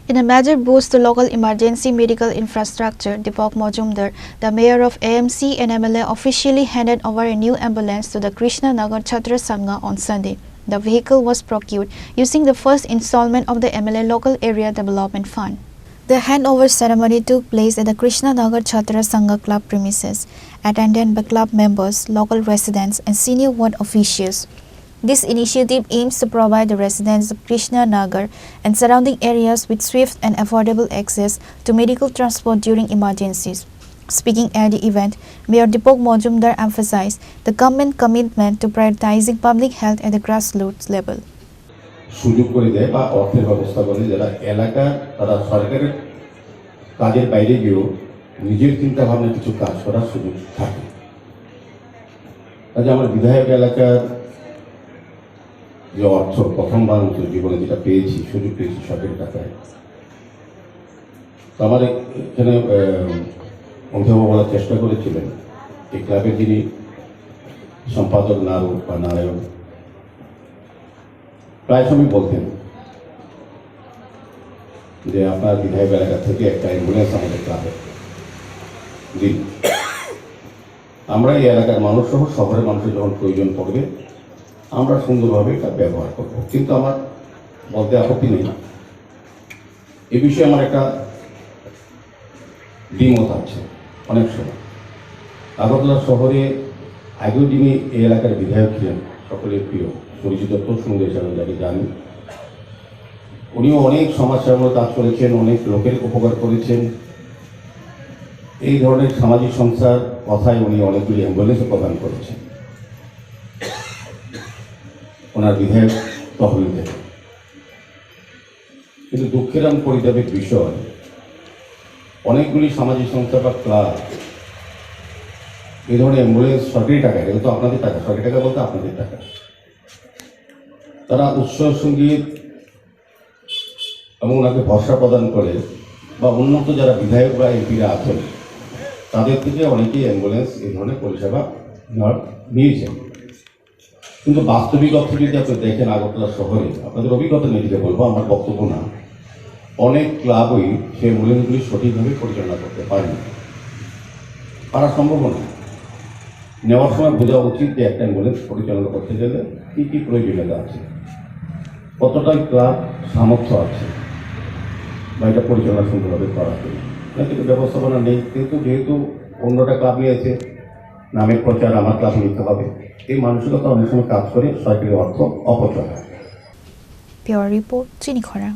In a major boost to local emergency medical infrastructure, Deepak Majumdar, the mayor of AMC and MLA, officially handed over a new ambulance to the Krishna Nagar Chhatra Sangha on Sunday. The vehicle was procured using the first installment of the MLA Local Area Development Fund. The handover ceremony took place at the Krishna Nagar Chhatra Sangha club premises, attended by club members, local residents, and senior ward officials. This initiative aims to provide the residents of Krishna Nagar and surrounding areas with swift and affordable access to medical transport during emergencies. Speaking at the event, Mayor Deepak Majumdar emphasized the government commitment to prioritizing public health at the grassroots level. সুযোগ করে দেয় বা অর্থের ব্যবস্থা করে যারা এলাকার তারা সরকারের কাজের বাইরে গিয়েও নিজের চিন্তা ভাবনা কিছু কাজ করার সুযোগ থাকে। কাজে আমার বিধায়ক এলাকার যে অর্থ প্রথমবার জীবনে যেটা পেয়েছি সুযোগ পেয়েছি সরকারি টাকায়, তো আমার এখানে অভিভাবক বলার চেষ্টা করেছিলেন এই ক্লাবের যিনি সম্পাদক নারু বা নারায়ণ প্রায় সময় বলতেন যে আপনার বিধায়ক এলাকা থেকে একটা অ্যাম্বুলেন্স আমাদের ক্লাবে দিন, আমরা এই এলাকার মানুষ সহ শহরের মানুষের যখন প্রয়োজন পড়বে আমরা সুন্দরভাবে এটা ব্যবহার করব। কিন্তু আমার বলতে আপত্তি নেই, এ বিষয়ে আমার একটা দ্বিমত আছে। অনেক সময় আগরতলা শহরে আগেও যিনি এই এলাকার বিধায়ক ছিলেন সকলের প্রিয় পরিচিত প্রসঙ্গ হিসাবে যাকে জানি, উনিও অনেক সমাজসেবার কাজ করেছেন, অনেক লোকের উপকার করেছেন। এই ধরনের সামাজিক সংস্থার কথায় উনি অনেকগুলি অ্যাম্বুলেন্সও প্রদান করেছেন ওনার বিধায়ক তহবিল থেকে। কিন্তু দুঃখের এবং পরিতাপের বিষয় অনেকগুলি সামাজিক সংস্থা বা ক্লাব এই ধরনের অ্যাম্বুলেন্স সরকারি টাকা, এটা তো আপনাদের টাকা, সরকারি টাকা বলতে আপনাদের টাকা, তারা উৎসব সঙ্গীত এবং ওনাকে ভরসা প্রদান করে বা উন্নত যারা বিধায়ক বা এমপিরা আছেন তাদের থেকে অনেকেই অ্যাম্বুলেন্স এই ধরনের পরিষেবা নিয়েছেন। কিন্তু বাস্তবিক অর্থে যদি আপনি দেখেন আগরতলা শহরে, আপনাদের অভিজ্ঞতা নিয়ে দিতে বলবো, আমার বক্তব্য না, অনেক ক্লাবই সেই অ্যাম্বুলেন্সগুলি সঠিকভাবে পরিচালনা করতে পারেনি, পারা সম্ভব না। নেওয়ার সময় বোঝা উচিত যে একটা অ্যাম্বুলেন্স পরিচালনা করতে গেলে কী কী প্রয়োজনীয়তা আছে, কতটা ক্লাব সামর্থ্য আছে বা এটা পরিচালনা সুন্দরভাবে করা যায়। কিন্তু ব্যবস্থাপনা নেই, কিন্তু যেহেতু অন্যটা ক্লাব নিয়েছে নামের প্রচার আমার ক্লাব নিতে হবে, এই মানসিকতা অনেক সময় কাজ করে সরকারি অর্থ অপচয় হয়। Pure Report, চিনিখরা।